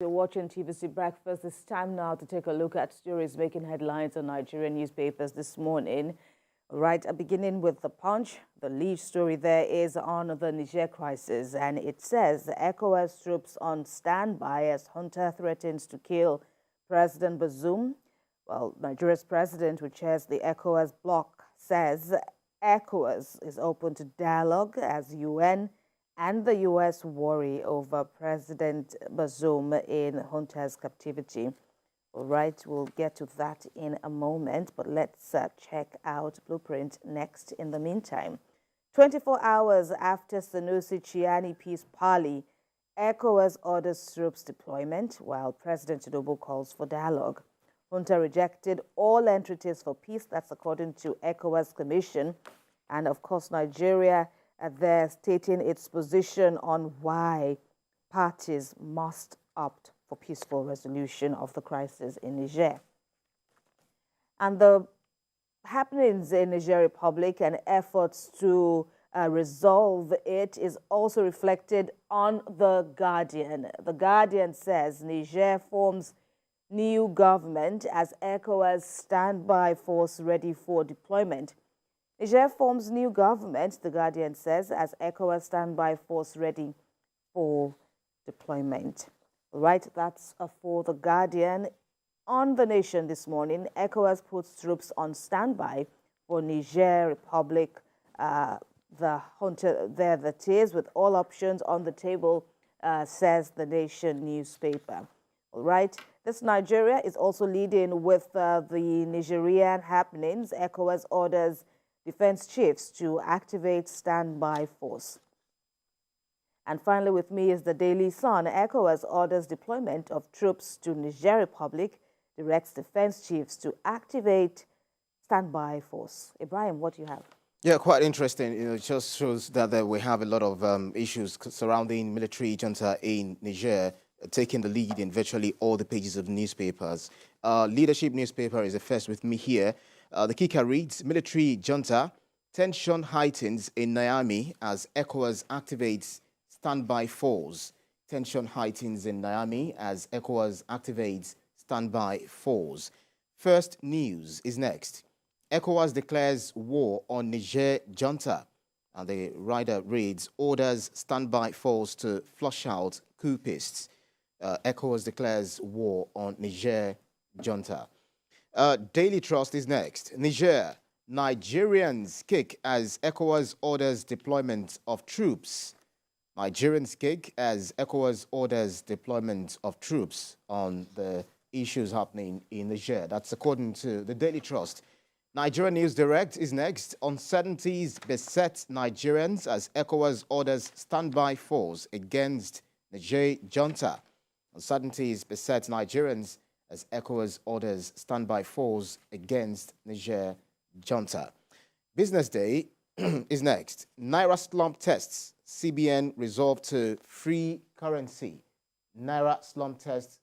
You're watching TVC Breakfast. It's time now to take a look at stories making headlines on Nigerian newspapers this morning. Right, beginning with the Punch. The lead story there is on the Niger crisis, and it says the Ecowas troops on standby as Junta threatens to kill President Bazoum. Well, Nigeria's president, who chairs the Ecowas bloc, says Ecowas is open to dialogue as UN and the U.S. worry over President Bazoum in Junta's captivity. All right, we'll get to that in a moment, but let's check out Blueprint next in the meantime. 24 hours after Sanusi-Chiani peace parley, ECOWAS orders troops deployment, while President Tinubu calls for dialogue. Junta rejected all entreaties for peace. That's according to ECOWAS Commission. And of course, Nigeria, they're stating its position on why parties must opt for peaceful resolution of the crisis in Niger. And the happenings in Niger Republic and efforts to resolve it is also reflected on The Guardian. The Guardian says Niger forms new government as ECOWAS standby force ready for deployment. Niger forms new government, The Guardian says, as ECOWAS standby force ready for deployment. Right, that's for The Guardian. On The Nation this morning, ECOWAS puts troops on standby for Niger Republic. The Junta there that is, with all options on the table, says The Nation newspaper. All right, this Nigeria is also leading with the Nigerian happenings. ECOWAS orders defense chiefs to activate standby force. And finally with me is the Daily Sun. ECOWAS orders deployment of troops to Niger Republic, directs defense chiefs to activate standby force. Ibrahim, what do you have? Yeah, quite interesting. It just shows that we have a lot of issues surrounding military junta in Niger, taking the lead in virtually all the pages of newspapers. Leadership newspaper is the first with me here. The kicker reads, military junta, tension heightens in Niamey as ECOWAS activates standby force. Tension heightens in Niamey as ECOWAS activates standby force. First News is next. ECOWAS declares war on Niger junta. And the rider reads, orders standby force to flush out coupists. ECOWAS declares war on Niger junta. Daily Trust is next. Niger, Nigerians kick as ECOWAS orders deployment of troops. Nigerians kick as ECOWAS orders deployment of troops on the issues happening in Niger. That's according to the Daily Trust. Nigerian News Direct is next. Uncertainties beset Nigerians as ECOWAS orders standby force against Niger junta. Uncertainties beset Nigerians as ECOWAS orders standby force against Niger junta. Business Day is next. Naira slump tests. CBN resolved to free currency. Naira slump test.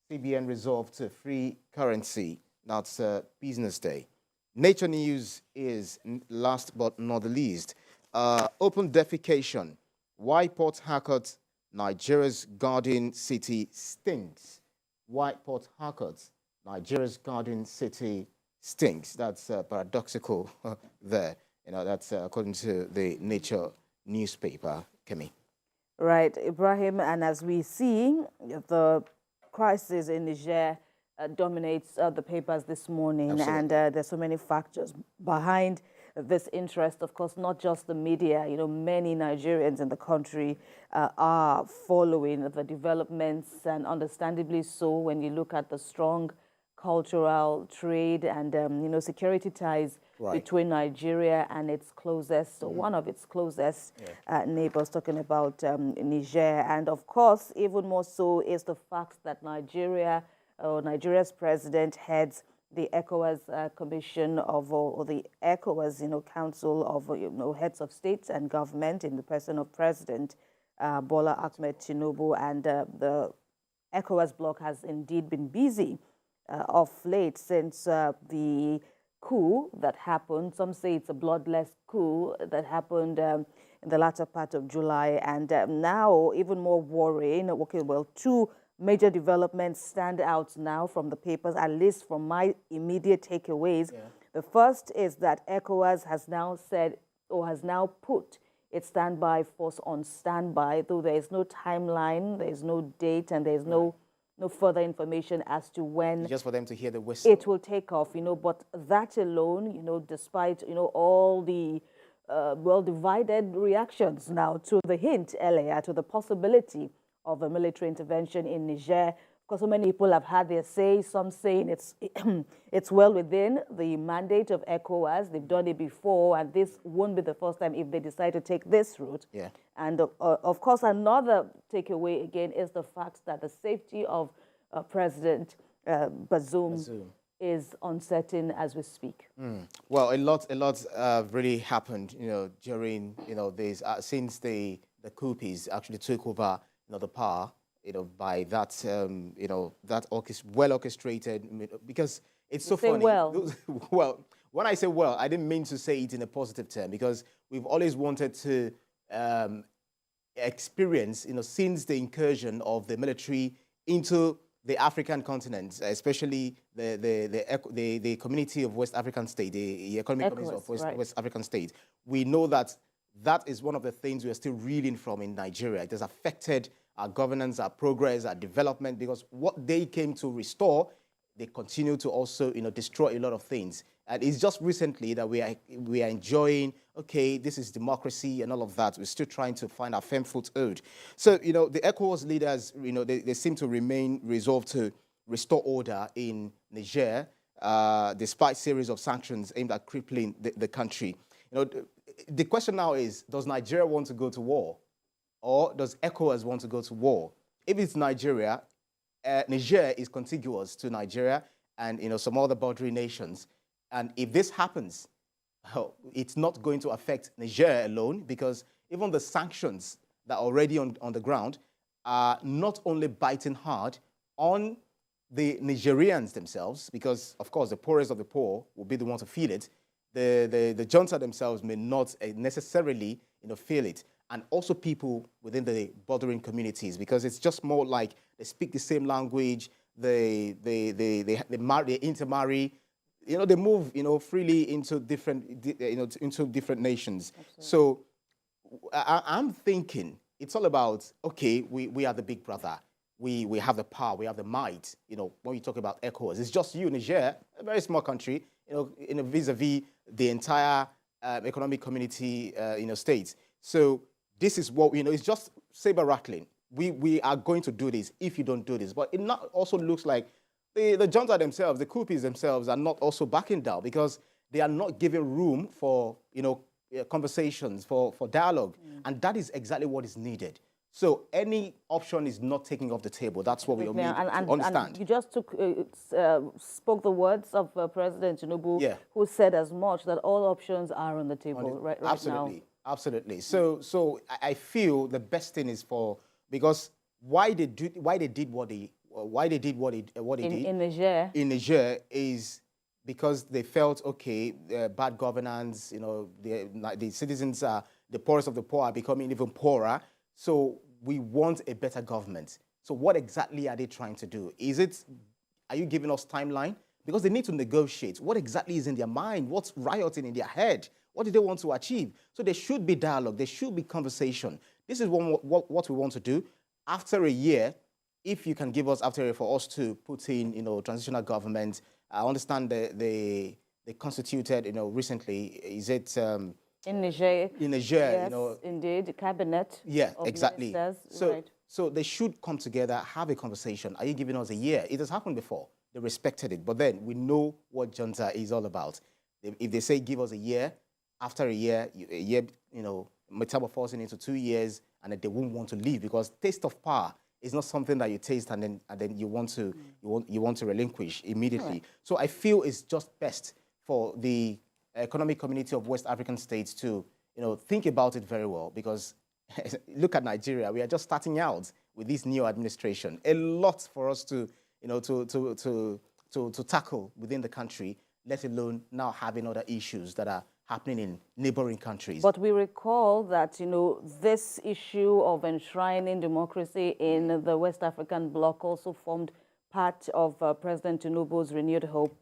CBN resolved to free currency. That's Business Day. Nature News is last but not the least. Open defecation. Why Port Harcourt, Nigeria's garden city stinks. Why Port Harcourt, Nigeria's garden city stinks. That's paradoxical there. That's according to the Nature newspaper, Kemi. Right, Ibrahim, and as we see, the crisis in Niger dominates the papers this morning. Absolutely. And there's so many factors behind this interest. Of course, not just the media. Many Nigerians in the country are following the developments, and understandably so when you look at the strong cultural trade and security ties between Nigeria and its closest, one of its closest neighbors, talking about Niger. And of course, even more so is the fact that Nigeria's president heads the ECOWAS Commission of, or the ECOWAS, Council of, heads of states and government in the person of President Bola Tinubu. And the ECOWAS bloc has indeed been busy of late since the coup that happened. Some say it's a bloodless coup that happened in the latter part of July. And now, even more worrying, okay, well, two major developments stand out now from the papers, at least from my immediate takeaways. Yeah. The first is that ECOWAS has now said, or has now put its standby force on standby, though there is no timeline, there is no date, and there is no further information as to when just for them to hear the whistle. it will take off, but that alone, despite, all the well-divided reactions now to the hint earlier, to the possibility of a military intervention in Niger, because so many people have had their say, some saying it's well within the mandate of ECOWAS. They've done it before, and this won't be the first time if they decide to take this route. Yeah. And of course, another takeaway again is the fact that the safety of President Bazoum is uncertain as we speak. Well, a lot really happened, during, this, since the coups actually took over, the power, by that, that well orchestrated, because it's so funny. Well. Well, when I say well, I didn't mean to say it in a positive term, because we've always wanted to experience, since the incursion of the military into the African continent, especially the community of West African states, the economic community of West African states, we know that is one of the things we are still reeling from in Nigeria. It has affected our governance, our progress, our development, because what they came to restore, they continue to also, destroy a lot of things. And it's just recently that we are enjoying, okay, this is democracy and all of that. We're still trying to find our firm foothold. So, the ECOWAS leaders, they seem to remain resolved to restore order in Niger, despite series of sanctions aimed at crippling the country. The question now is, does Nigeria want to go to war? Or does ECOWAS want to go to war? If it's Nigeria, Niger is contiguous to Nigeria and some other bordering nations. And if this happens, it's not going to affect Niger alone, because even the sanctions that are already on the ground are not only biting hard on the Nigerians themselves, because, of course, the poorest of the poor will be the ones to feel it. The junta themselves may not necessarily feel it. And also people within the bordering communities, because it's just more like they speak the same language, they intermarry, they move, freely into different, into different nations. Absolutely. So I'm thinking it's all about, okay, we are the big brother. We have the power, we have the might. When you talk about ECOWAS, it's just you, Niger, a very small country, vis-a-vis the entire economic community, states. So this is what, it's just saber rattling. We are going to do this if you don't do this. But it not also looks like the junta themselves, the coups themselves are not also backing down, because they are not giving room for, conversations, for dialogue. And that is exactly what is needed. So any option is not taking off the table. That's what we need to understand. And you just spoke the words of President Tinubu, who said as much, that all options are on the table right now. Absolutely. So I feel the best thing is because why they did what they did in Niger. In Niger is because they felt, okay, bad governance. The citizens are the poorest of the poor are becoming even poorer. So we want a better government. So what exactly are they trying to do? Are you giving us timeline? Because they need to negotiate. What exactly is in their mind? What's rioting in their head? What do they want to achieve? So there should be dialogue. There should be conversation. This is what we want to do. After a year, if you can give us after a year for us to put in, transitional government. I understand they constituted, recently. Is it in Niger? In Niger, yes, indeed, the cabinet. Yeah, exactly. So, so they should come together, have a conversation. Are you giving us a year? It has happened before. They respected it, but then we know what junta is all about. If they say give us a year, after a year, metamorphosing into 2 years, and then they won't want to leave, because taste of power is not something that you taste and then you want to relinquish immediately. Right. So I feel it's just best for the economic community of West African states to think about it very well, because look at Nigeria. We are just starting out with this new administration. A lot for us to tackle within the country, let alone now having other issues that are happening in neighboring countries. But we recall that, this issue of enshrining democracy in the West African bloc also formed part of President Tinubu's Renewed Hope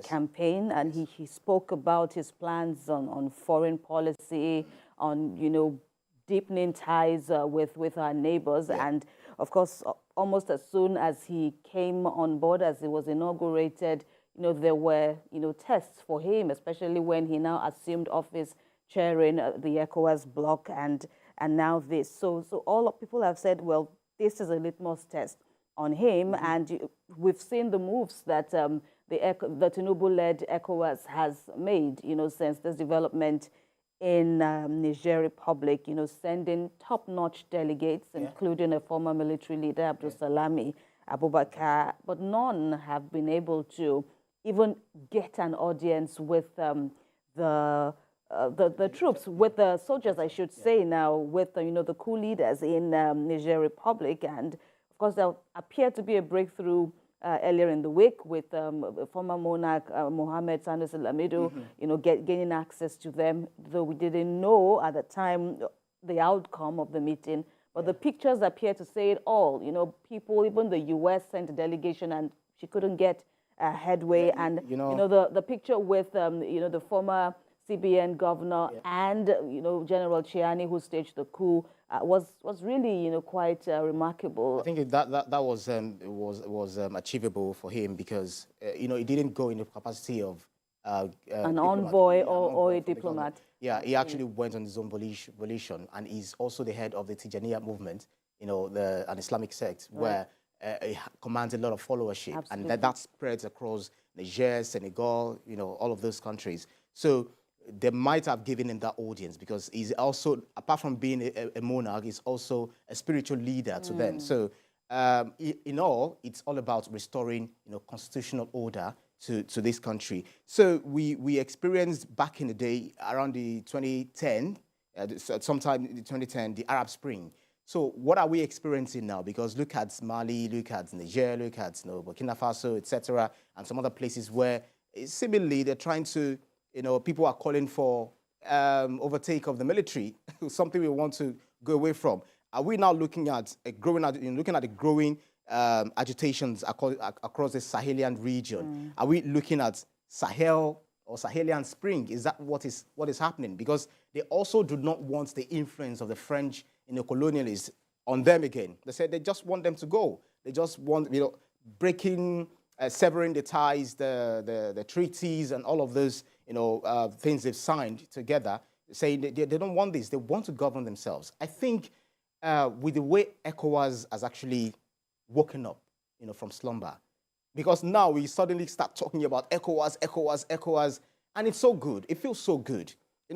campaign, and he spoke about his plans on foreign policy, on, deepening ties with our neighbors. And of course, almost as soon as he came on board, as he was inaugurated, there were, tests for him, especially when he now assumed office chairing the Ecowas bloc and now this. So all people have said, well, this is a litmus test on him. And we've seen the moves that the Tinubu-led Ecowas has made, since this development in Niger Republic, sending top-notch delegates, including a former military leader, Abdul Salami Abubakar, but none have been able to even get an audience with the troops, with the soldiers, I should say now, with the coup leaders in Niger Republic. And of course, there appeared to be a breakthrough earlier in the week with former monarch Mohammed Sanusi Lamido, gaining access to them, though we didn't know at the time the outcome of the meeting. But the pictures appear to say it all. People, even the U.S. sent a delegation and she couldn't get headway. And, the picture with, the former CBN governor and, General Chiani, who staged the coup, was really, quite remarkable. I think that was achievable for him because, he didn't go in the capacity of an envoy or a diplomat. Yeah, he actually went on his own volition, and he's also the head of the Tijaniya movement, an Islamic sect, where it commands a lot of followership. Absolutely. And that spreads across Niger, Senegal, all of those countries. So they might have given him that audience because he's also, apart from being a monarch, he's also a spiritual leader to them. So in all, it's all about restoring, constitutional order to this country. So we experienced back in the day, around the 2010, sometime in 2010, the Arab Spring. So what are we experiencing now? Because look at Mali, look at Niger, look at Burkina Faso, etc., and some other places where similarly they're trying to, people are calling for overtake of the military, something we want to go away from. Are we now looking at the growing agitations across the Sahelian region? Are we looking at Sahel or Sahelian Spring? Is that what is happening? Because they also do not want the influence of the French colonialists on them again. They said they just want them to go. They just want, breaking, severing the ties, the treaties, and all of those, things they've signed together, saying they don't want this. They want to govern themselves. I think with the way ECOWAS has actually woken up, from slumber, because now we suddenly start talking about ECOWAS, and it's so good. It feels so good,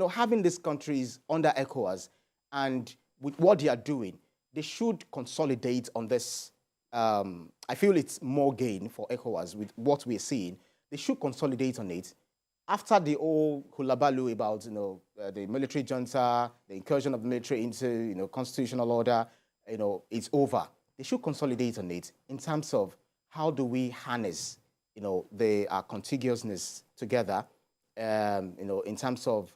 having these countries under ECOWAS, and with what they are doing, they should consolidate on this. I feel it's more gain for ECOWAS with what we're seeing. They should consolidate on it. After the old hullabaloo about, the military junta, the incursion of the military into, constitutional order, it's over. They should consolidate on it in terms of how do we harness, the contiguousness together, in terms of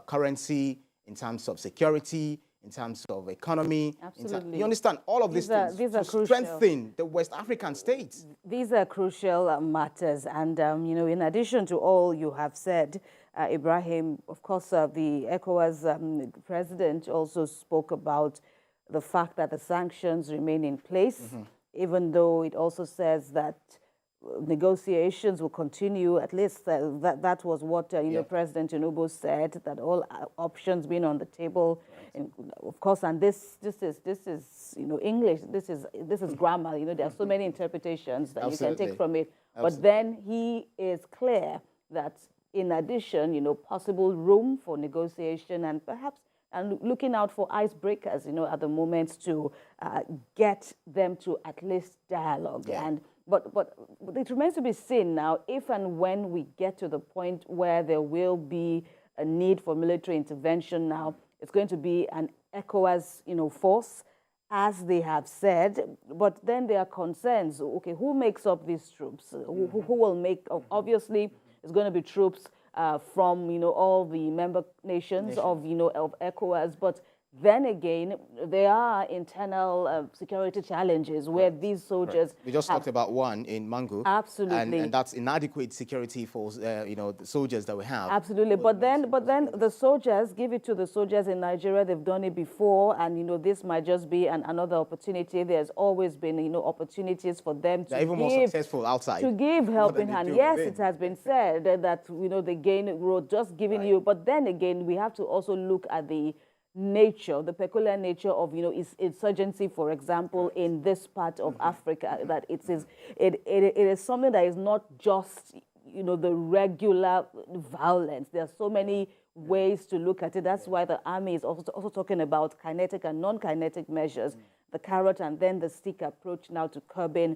currency, in terms of security, in terms of economy. Absolutely. You understand all of these things to strengthen the West African states. These are crucial matters. And, in addition to all you have said, Ibrahim, of course, the ECOWAS president also spoke about the fact that the sanctions remain in place, even though it also says that negotiations will continue. At least that was what President Tinubu said, that all options being on the table, and of course. And this is English. This is grammar. There are so many interpretations that you can take from it. But then he is clear that in addition, possible room for negotiation and perhaps looking out for icebreakers, at the moment to get them to at least dialogue. But it remains to be seen now if and when we get to the point where there will be a need for military intervention. Now it's going to be an ECOWAS, force, as they have said. But then there are concerns. Okay, who makes up these troops? Who will make? Obviously, it's going to be troops from, all the member nations of, of Ecowas. But then again, there are internal security challenges where these soldiers We just talked about one in Mango. Absolutely. And that's inadequate security for, the soldiers that we have. Absolutely. But then the soldiers, give it to the soldiers in Nigeria. They've done it before. And, this might just be another opportunity. There's always been, opportunities for them to They're even more successful outside. To give helping hand. Yes, it has been said that, they gain growth just giving you. But then again, we have to also look at the nature, the peculiar nature of, insurgency, for example, in this part of Africa, that it is something that is not just, the regular violence. There are so many ways to look at it. That's why the army is also talking about kinetic and non-kinetic measures, the carrot and then the stick approach now to curbing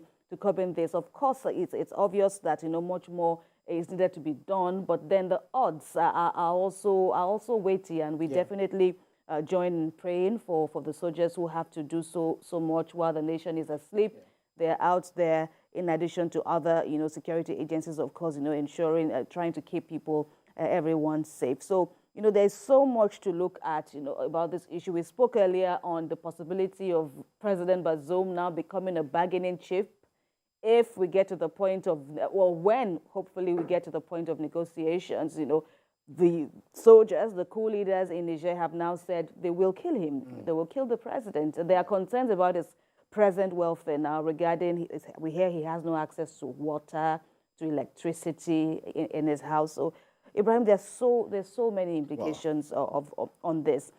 this. Of course, it's obvious that, much more is needed to be done, but then the odds are also weighty, and we definitely join in praying for the soldiers who have to do so much while the nation is asleep. They're out there, in addition to other, security agencies, of course, ensuring, trying to keep people, everyone safe. So, there's so much to look at, about this issue. We spoke earlier on the possibility of President Bazoum now becoming a bargaining chip if we get to the point of, well, when hopefully we get to the point of negotiations. The soldiers, the coup leaders in Niger have now said they will kill him. They will kill the president. There are concerns about his present welfare now regarding, we hear he has no access to water, to electricity in his house. So, Ibrahim, there's so many implications on this.